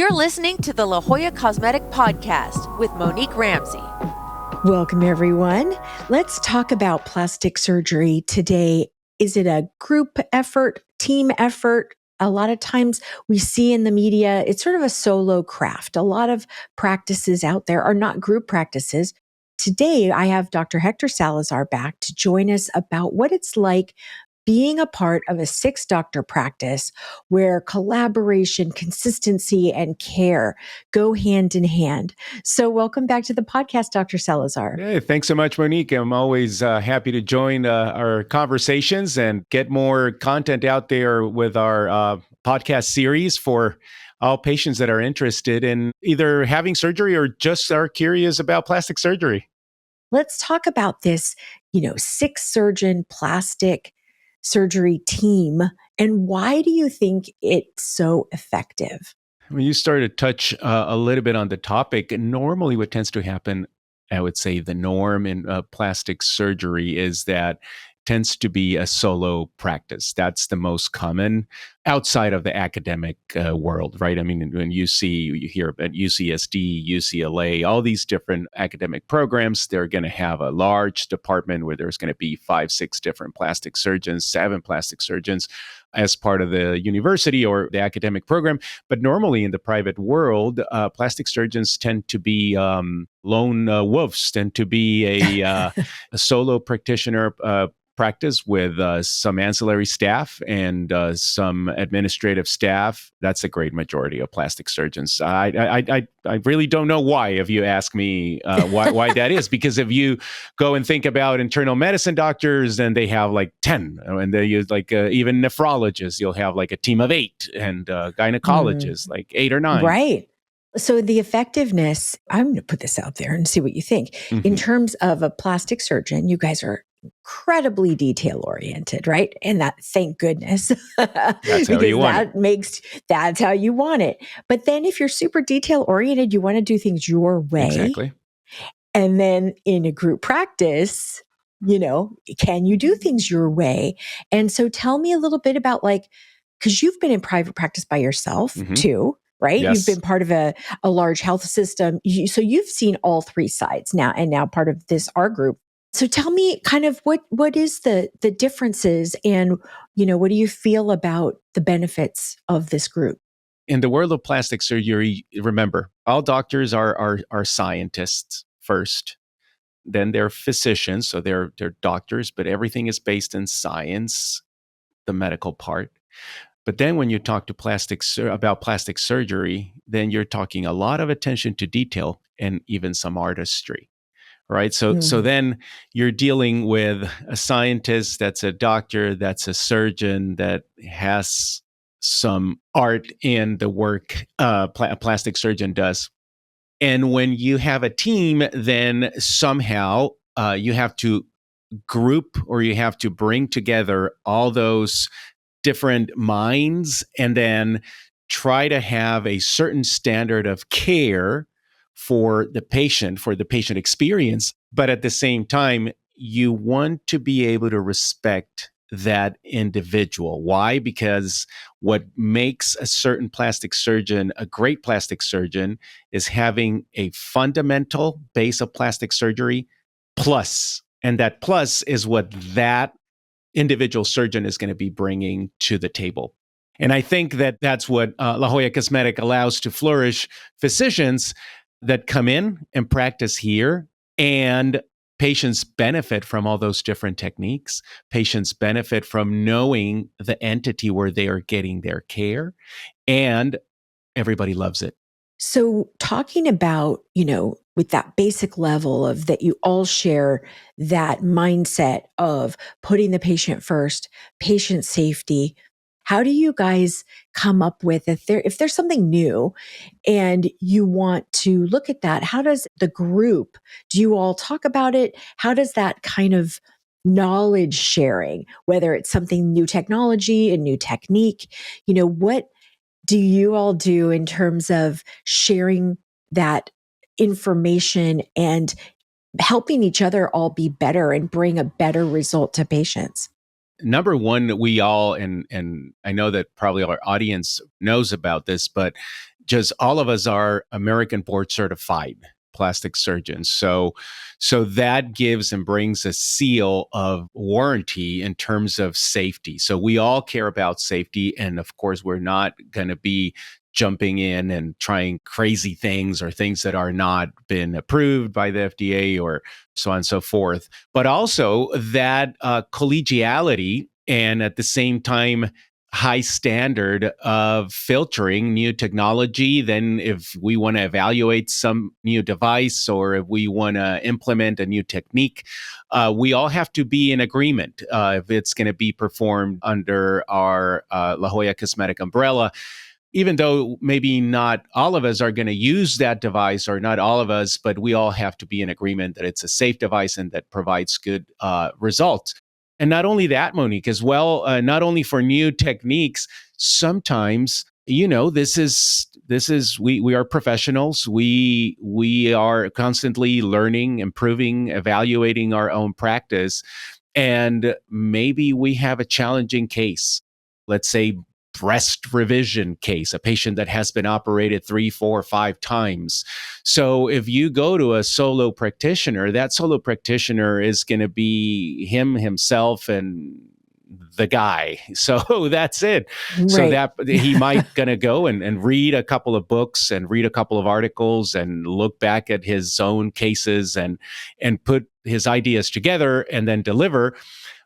You're listening to the La Jolla Cosmetic Podcast with Monique Ramsey. Welcome, everyone. Let's talk about plastic surgery today. Is it a group effort, team effort? A lot of times we see in the media, it's sort of a solo craft. A lot of practices out there are not group practices. Today, I have Dr. Hector Salazar back to join us about what it's like being a part of a 6-doctor practice where collaboration, consistency, and care go hand in hand. So welcome back to the podcast, Dr. Salazar. Hey, thanks so much, Monique. I'm always happy to join our conversations and get more content out there with our podcast series for all patients that are interested in either having surgery or just are curious about plastic surgery. Let's talk about this, 6-surgeon plastic surgery team. And why do you think it's so effective? When you start to touch a little bit on the topic, normally what tends to happen, I would say the norm in plastic surgery is that tends to be a solo practice. That's the most common outside of the academic world, right? I mean, when you hear about UCSD, UCLA, all these different academic programs, they're going to have a large department where there's going to be 5, 6 different plastic surgeons, 7 plastic surgeons as part of the university or the academic program. But normally in the private world, plastic surgeons tend to be lone wolves, tend to be a solo practitioner practice with some ancillary staff and some administrative staff. That's a great majority of plastic surgeons. I really don't know why, if you ask me why that is, because if you go and think about internal medicine doctors, then they have like 10, and they use like even nephrologists, you'll have like a team of 8, and gynecologists like 8 or 9. Right. So the effectiveness, I'm going to put this out there and see what you think. Mm-hmm. In terms of a plastic surgeon, you guys are incredibly detail oriented, right? And that, thank goodness, that's how you want that's how you want it. But then if you're super detail oriented, you want to do things your way. Exactly. And then in a group practice, can you do things your way? And so tell me a little bit about because you've been in private practice by yourself too, right? Yes. You've been part of a large health system. So you've seen all 3 sides now, and now part of our group. So tell me kind of what is the differences, and, what do you feel about the benefits of this group? In the world of plastic surgery, remember, all doctors are scientists first. Then they're physicians, so they're doctors, but everything is based in science, the medical part. But then when you talk to about plastic surgery, then you're talking a lot of attention to detail and even some artistry. Right. So then you're dealing with a scientist that's a doctor, that's a surgeon, that has some art in the work a plastic surgeon does. And when you have a team, then somehow you have to group, or you have to bring together all those different minds and then try to have a certain standard of care for the patient experience. But at the same time, you want to be able to respect that individual. Why? Because what makes a certain plastic surgeon a great plastic surgeon is having a fundamental base of plastic surgery plus. And that plus is what that individual surgeon is going to be bringing to the table. And I think that that's what La Jolla Cosmetic allows to flourish physicians that come in and practice here, and patients benefit from all those different techniques. Patients benefit from knowing the entity where they are getting their care, and everybody loves it. So talking about, with that basic level of that you all share that mindset of putting the patient first, patient safety, how do you guys come up with, if there's something new and you want to look at that, how does the group, do you all talk about it? How does that kind of knowledge sharing, whether it's something new technology, a new technique, what do you all do in terms of sharing that information and helping each other all be better and bring a better result to patients? Number one, we all, and I know that probably our audience knows about this, but just all of us are American board certified plastic surgeons. So that gives and brings a seal of warranty in terms of safety. So we all care about safety. And of course, we're not going to be jumping in and trying crazy things or things that are not been approved by the FDA or so on and so forth. But also that collegiality and at the same time, high standard of filtering new technology. Then if we want to evaluate some new device or if we want to implement a new technique, we all have to be in agreement if it's going to be performed under our La Jolla Cosmetic umbrella. Even though maybe not all of us are going to use that device, or not all of us, but we all have to be in agreement that it's a safe device and that provides good results. And not only that, Monique, as well, not only for new techniques, sometimes, we are professionals. We are constantly learning, improving, evaluating our own practice. And maybe we have a challenging case. Let's say breast revision case, a patient that has been operated 3, 4, 5 times. So if you go to a solo practitioner, that solo practitioner is going to be himself, and the guy. So that's it. Right. So that he might going to go and read a couple of books and read a couple of articles and look back at his own cases and put his ideas together and then deliver.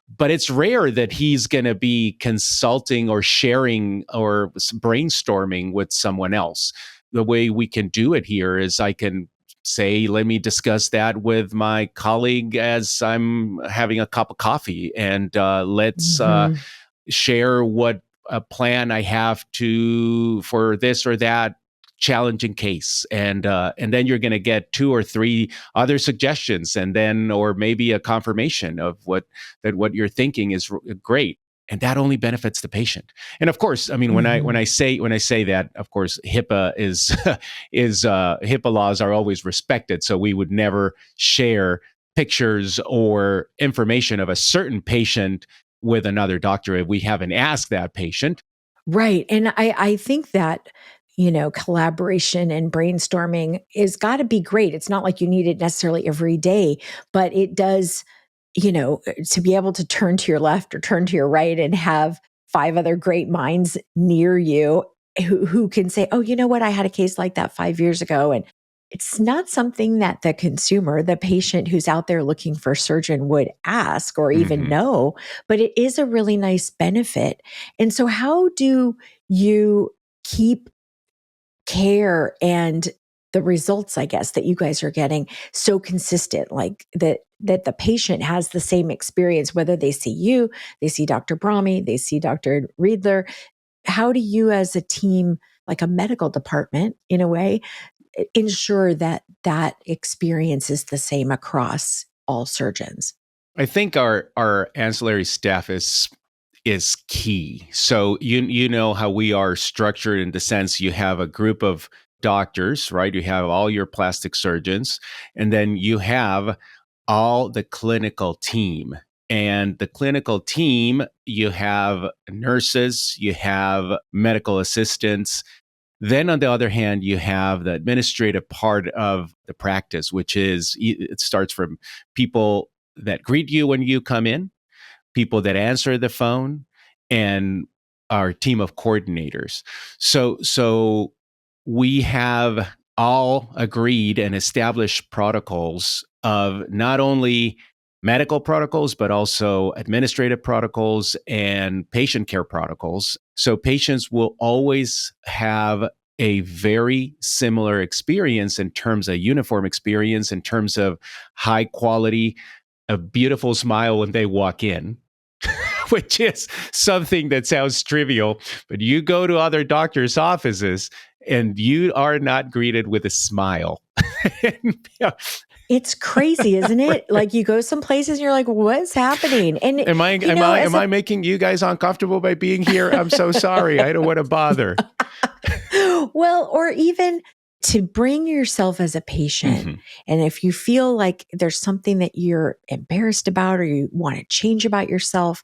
But it's rare that he's going to be consulting or sharing or brainstorming with someone else. The way we can do it here is I can say, let me discuss that with my colleague as I'm having a cup of coffee, and let's share what a plan I have for this or that challenging case, and then you're going to get 2 or 3 other suggestions, and then or maybe a confirmation of what you're thinking is great, and that only benefits the patient. And of course, I mean, when I say that, of course, HIPAA is HIPAA laws are always respected, so we would never share pictures or information of a certain patient with another doctor if we haven't asked that patient. Right. And I think that, collaboration and brainstorming is got to be great. It's not like you need it necessarily every day, but it does, to be able to turn to your left or turn to your right and have 5 other great minds near you who can say, oh, you know what? I had a case like that 5 years ago. And it's not something that the consumer, the patient who's out there looking for a surgeon would ask or even know, but it is a really nice benefit. And so how do you keep care and the results, I guess, that you guys are getting so consistent, like that the patient has the same experience, whether they see you, they see Dr. Brahmi, they see Dr. Riedler? How do you as a team, like a medical department in a way, ensure that that experience is the same across all surgeons? I think our ancillary staff is key. So you know how we are structured in the sense you have a group of doctors, right? You have all your plastic surgeons, and then you have all the clinical team. And the clinical team, you have nurses, you have medical assistants. Then on the other hand, you have the administrative part of the practice, which is, it starts from people that greet you when you come in, people that answer the phone, and our team of coordinators. So we have all agreed and established protocols of not only medical protocols, but also administrative protocols and patient care protocols. So patients will always have a very similar experience in terms of uniform experience, in terms of high quality, a beautiful smile when they walk in, which is something that sounds trivial, but you go to other doctors' offices and you are not greeted with a smile. It's crazy, isn't it? Like you go some places and you're like, what's happening? And am I making you guys uncomfortable by being here? I'm so sorry. I don't want to bother. Well, or even to bring yourself as a patient. And if you feel like there's something that you're embarrassed about or you want to change about yourself,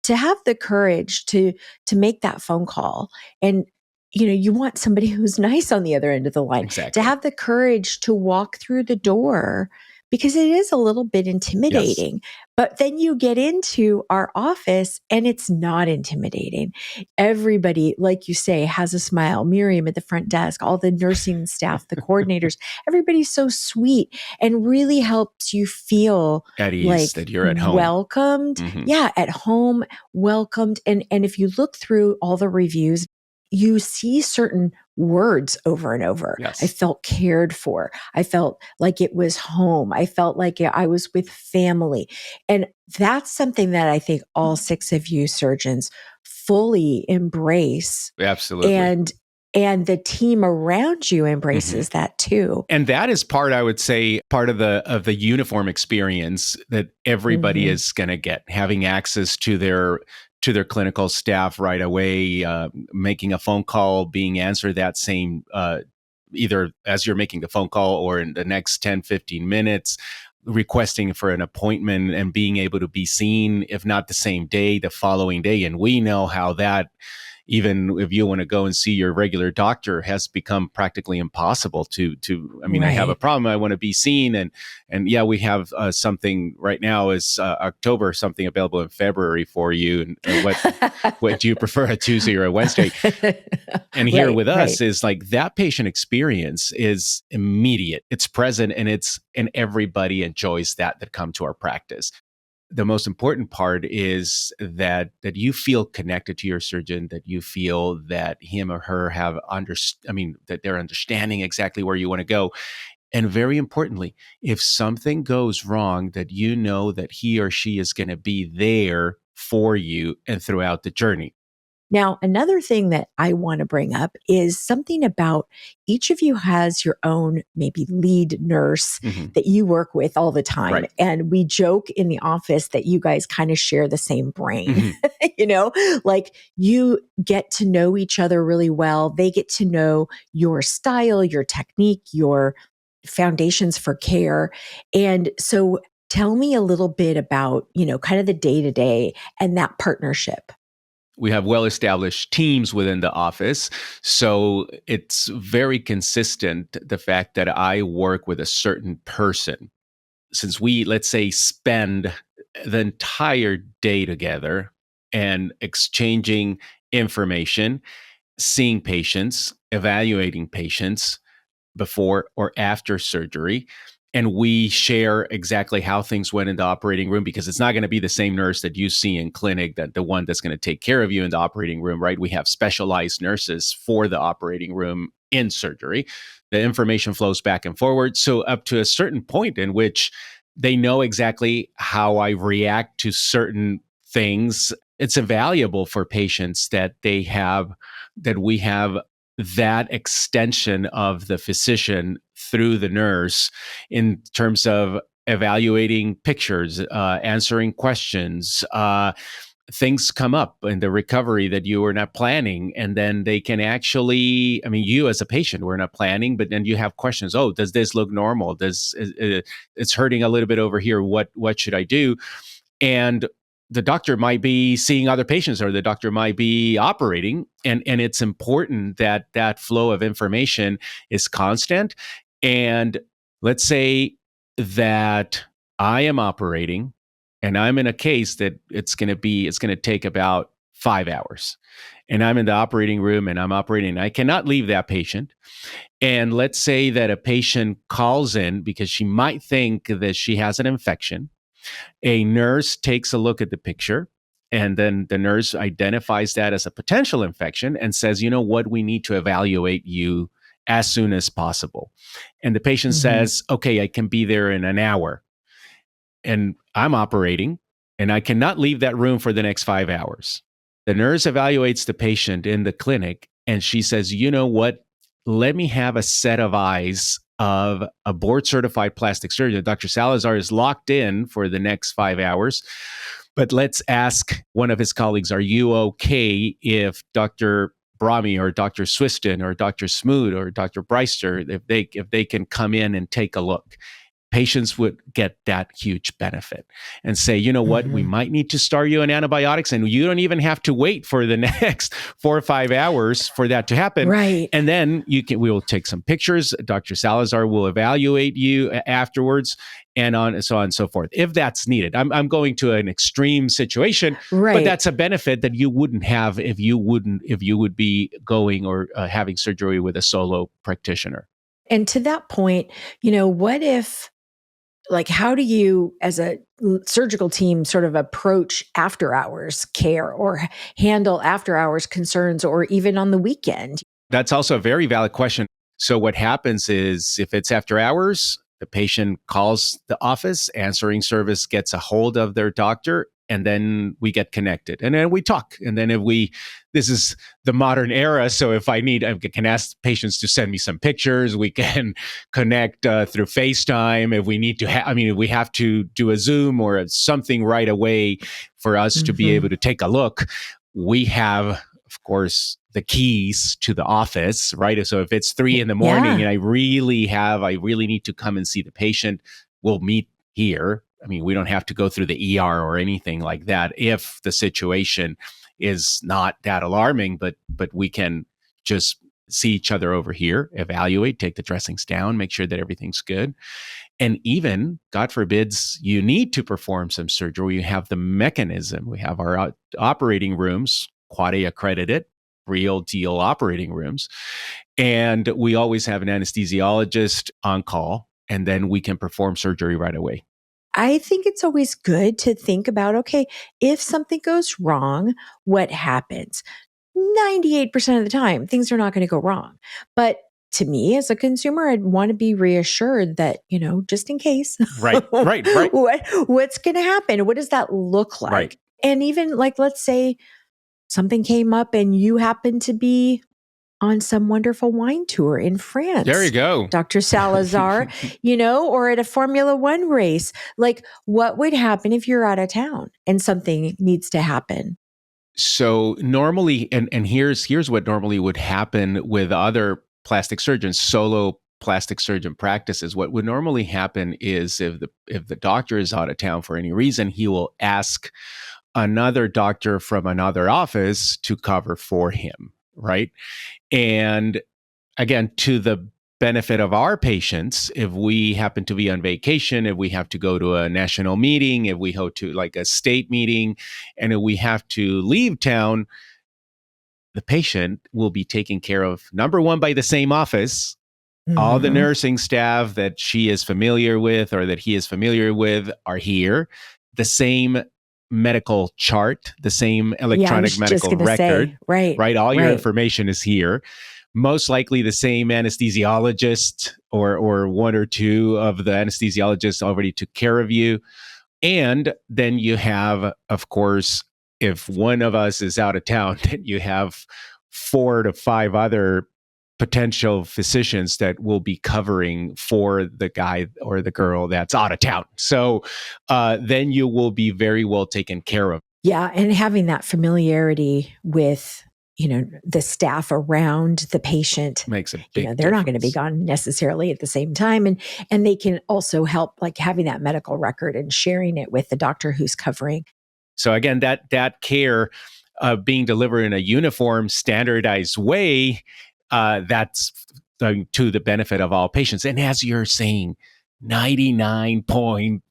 to have the courage to make that phone call. And you want somebody who's nice on the other end of the line, Exactly. to have the courage to walk through the door, because it is a little bit intimidating. But then you get into our office and it's not intimidating. Everybody, like you say, has a smile. Miriam at the front desk, all the nursing staff, the coordinators, everybody's so sweet and really helps you feel At ease, like that you're at home. welcomed. Mhm. Yeah, at home, welcomed. And if you look through all the reviews, you see certain words over and over. Yes. I felt cared for. I felt like it was home. I felt like I was with family. And that's something that I think all 6 of you surgeons fully embrace. Absolutely. And the team around you embraces that too. And that is part, I would say, part of the uniform experience that everybody is going to get, having access to their clinical staff right away, making a phone call, being answered that same, either as you're making the phone call or in the next 10, 15 minutes, requesting for an appointment and being able to be seen, if not the same day, the following day. And we know how that, even if you want to go and see your regular doctor, has become practically impossible to, I mean, I have a problem. I want to be seen. And yeah, we have something right now is October, something available in February for you. And what do you prefer, a Tuesday or a Wednesday? And here with us is like that patient experience is immediate. It's present, and everybody enjoys that come to our practice. The most important part is that you feel connected to your surgeon, that you feel that him or her that they're understanding exactly where you want to go. And very importantly, if something goes wrong, that you know that he or she is going to be there for you and throughout the journey. Now, another thing that I want to bring up is something about each of you has your own maybe lead nurse that you work with all the time. Right. And we joke in the office that you guys kind of share the same brain, like you get to know each other really well. They get to know your style, your technique, your foundations for care. And so tell me a little bit about, kind of the day-to-day and that partnership. We have well-established teams within the office. So it's very consistent, the fact that I work with a certain person. Since we, let's say, spend the entire day together and exchanging information, seeing patients, evaluating patients before or after surgery, and we share exactly how things went in the operating room, because it's not going to be the same nurse that you see in clinic, that the one that's going to take care of you in the operating room, right? We have specialized nurses for the operating room in surgery. The information flows back and forward. So up to a certain point in which they know exactly how I react to certain things, it's invaluable for patients that we have that extension of the physician through the nurse in terms of evaluating pictures, answering questions. Things come up in the recovery that you were not planning, and then they can actually, you as a patient were not planning, but then you have questions. Oh, does this look normal? It's hurting a little bit over here. What should I do? And the doctor might be seeing other patients, or the doctor might be operating. And it's important that that flow of information is constant. And let's say that I am operating and I'm in a case that it's going to take about 5 hours. And I'm in the operating room and I'm operating. I cannot leave that patient. And let's say that a patient calls in because she might think that she has an infection. A nurse takes a look at the picture, and then the nurse identifies that as a potential infection and says, you know what, we need to evaluate you as soon as possible. And the patient says, okay, I can be there in an hour. And I'm operating, and I cannot leave that room for the next 5 hours. The nurse evaluates the patient in the clinic, and she says, you know what, let me have a set of eyes of a board-certified plastic surgeon. Dr. Salazar is locked in for the next 5 hours, but let's ask one of his colleagues, are you okay if Dr. Brahmi or Dr. Swiston or Dr. Smoot or Dr. Breister, if they can come in and take a look? patients would get that huge benefit and say, you know what, we might need to start you on antibiotics, and you don't even have to wait for the next 4 or 5 hours for that to happen. Right. And then we will take some pictures. Dr. Salazar will evaluate you afterwards, and so on and so forth, if that's needed. I'm going to an extreme situation, Right. but that's a benefit that you wouldn't have if you would be going or having surgery with a solo practitioner. And to that point, what if, like, how do you as a surgical team sort of approach after hours care or handle after hours concerns, or even on the weekend? That's also a very valid question. So what happens is, if it's after hours, the patient calls the office, answering service gets a hold of their doctor, and then we get connected, and then we talk. And then this is the modern era. So if I can ask patients to send me some pictures. We can connect through FaceTime. If we need to, if we have to do a Zoom or something right away for us to be able to take a look, we have, of course, the keys to the office, right? So if it's 3 a.m. and I really need to come and see the patient, we'll meet here. We don't have to go through the ER or anything like that if the situation is not that alarming, but we can just see each other over here, evaluate, take the dressings down, make sure that everything's good. And even, God forbids, you need to perform some surgery. You have the mechanism. We have our operating rooms, Quad-A accredited, real deal operating rooms. And we always have an anesthesiologist on call, and then we can perform surgery right away. I think it's always good to think about, okay, if something goes wrong, what happens? 98% of the time, things are not going to go wrong. But to me, as a consumer, I'd want to be reassured that, just in case. Right. What's going to happen? What does that look like? Right. And even, like, let's say something came up and you happen to be on some wonderful wine tour in France. There you go. Dr. Salazar, or at a Formula One race. Like, what would happen if you're out of town and something needs to happen? So normally, and here's what normally would happen with other plastic surgeons, solo plastic surgeon practices. What would normally happen is if the doctor is out of town for any reason, he will ask another doctor from another office to cover for him, right? And again, to the benefit of our patients, if we happen to be on vacation, if we have to go to a national meeting, if we go to like a state meeting, and if we have to leave town, the patient will be taken care of, number one, by the same office. All the nursing staff that she is familiar with or that he is familiar with are here. The same medical chart, the same electronic medical record, right? All your information is here. Most likely the same anesthesiologist or one or two of the anesthesiologists already took care of you. And then you have, of course, if one of us is out of town, then you have 4 to 5 other potential physicians that will be covering for the guy or the girl that's out of town. So then you will be very well taken care of. Yeah. And having that familiarity with, the staff around the patient makes a big they're not going to be gone necessarily at the same time. And they can also help, like, having that medical record and sharing it with the doctor who's covering. So again, that care being delivered in a uniform, standardized way, that's to the benefit of all patients. And as you're saying, 99.5,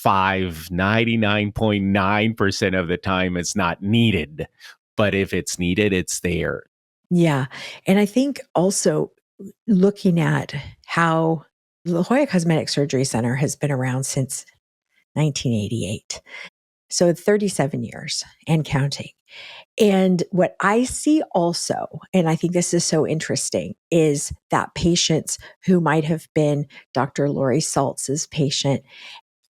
99.9% of the time it's not needed. But if it's needed, it's there. Yeah. And I think also looking at how La Jolla Cosmetic Surgery Center has been around since 1988. So 37 years and counting. And what I see also, and I think this is so interesting, is that patients who might have been Dr. Lori Saltz's patient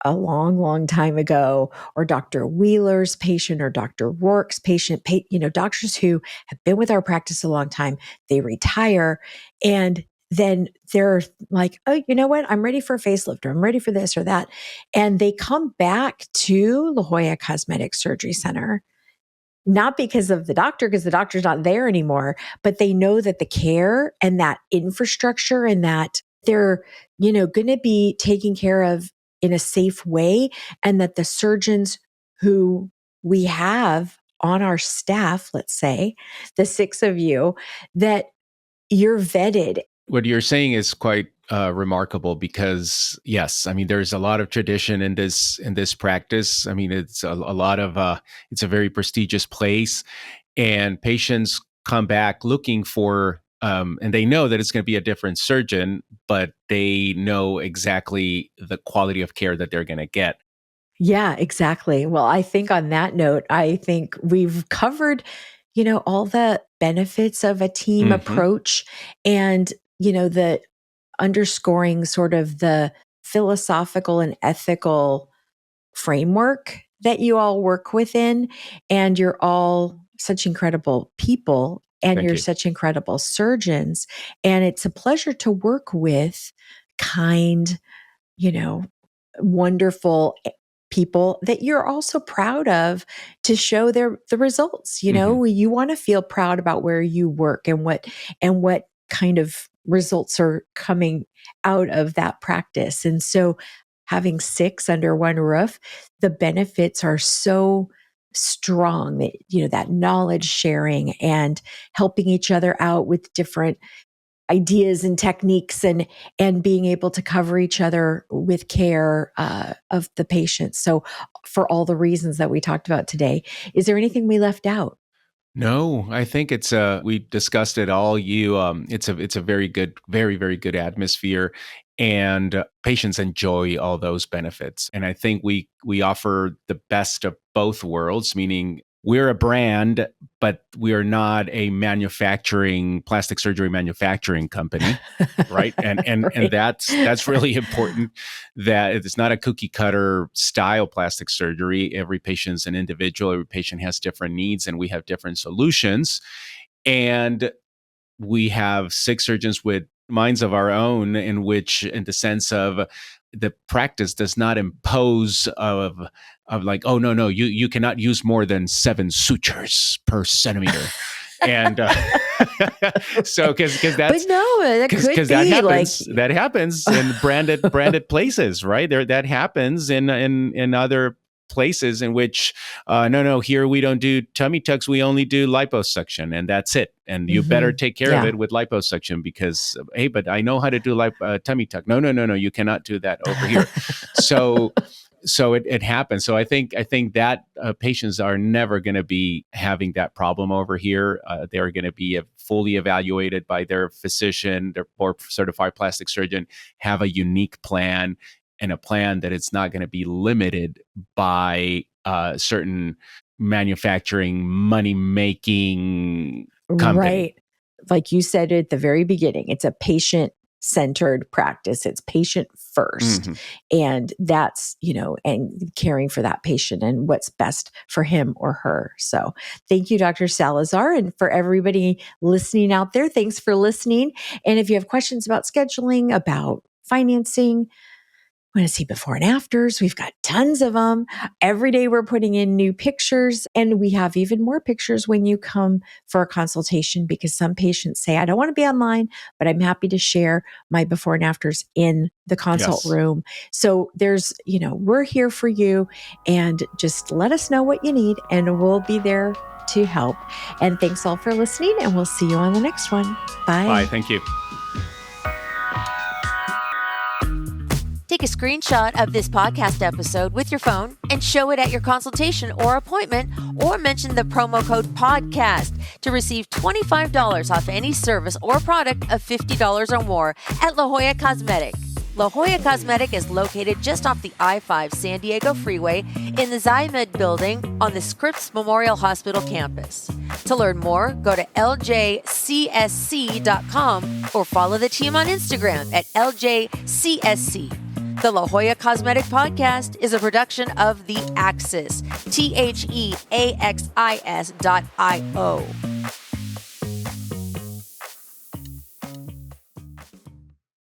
a long, long time ago, or Dr. Wheeler's patient, or Dr. Rourke's patient, doctors who have been with our practice a long time, they retire, and then they're like, oh, you know what? I'm ready for a facelift, or I'm ready for this or that. And they come back to La Jolla Cosmetic Surgery Center, not because of the doctor, because the doctor's not there anymore, but they know that the care and that infrastructure and that they're, going to be taken care of in a safe way, and that the surgeons who we have on our staff, let's say, the 6 of you, that you're vetted. What you're saying is quite remarkable because, yes, I mean, there's a lot of tradition in this practice. I mean, it's a lot of it's a very prestigious place, and patients come back looking for, and they know that it's going to be a different surgeon, but they know exactly the quality of care that they're going to get. Yeah, exactly. Well, I think on that note, I think we've covered, all the benefits of a team approach, and, the underscoring sort of the philosophical and ethical framework that you all work within. And you're all such incredible people, and Thank you're you. such incredible surgeons. And it's a pleasure to work with kind, wonderful people that you're also proud of to show the results. You want to feel proud about where you work and what kind of results are coming out of that practice. And so having 6 under one roof, the benefits are so strong that, that knowledge sharing and helping each other out with different ideas and techniques, and being able to cover each other with care of the patient. So for all the reasons that we talked about today, is there anything we left out? No, I think it's we discussed it all. It's a very good, very, very good atmosphere, and patients enjoy all those benefits. And I think we offer the best of both worlds, meaning we're a brand, but we are not a plastic surgery manufacturing company, right? And Right. that's really important, that it's not a cookie cutter style plastic surgery. Every patient's an individual. Every patient has different needs, and we have different solutions. And we have 6 surgeons with minds of our own, in the sense of the practice does not impose of like, oh, no, you cannot use more than 7 sutures per centimeter. And so because that's, But no, that could be that happens in branded places, right? That happens in other places in which no, here we don't do tummy tucks, we only do liposuction, and that's it, and you better take care of it with liposuction, because hey, but I know how to do tummy tuck. No, you cannot do that over here. So it happens. So I think that patients are never going to be having that problem over here. They're going to be fully evaluated by their physician, their board certified plastic surgeon, have a unique plan, and a plan that it's not going to be limited by certain manufacturing, money-making company. Right. Like you said at the very beginning, it's a patient-centered practice. It's patient first. And that's, and caring for that patient and what's best for him or her. So thank you, Dr. Salazar. And for everybody listening out there, thanks for listening. And if you have questions about scheduling, about financing, want to see before and afters, we've got tons of them. Every day we're putting in new pictures, and we have even more pictures when you come for a consultation, because some patients say, I don't want to be online, but I'm happy to share my before and afters in the consult room. So there's, we're here for you, and just let us know what you need and we'll be there to help. And thanks all for listening, and we'll see you on the next one. Bye. Bye. Thank you. Take a screenshot of this podcast episode with your phone and show it at your consultation or appointment, or mention the promo code PODCAST to receive $25 off any service or product of $50 or more at La Jolla Cosmetic. La Jolla Cosmetic is located just off the I-5 San Diego Freeway in the Zymed building on the Scripps Memorial Hospital campus. To learn more, go to LJCSC.com or follow the team on Instagram at LJCSC. The La Jolla Cosmetic Podcast is a production of The Axis, TheAxis.io.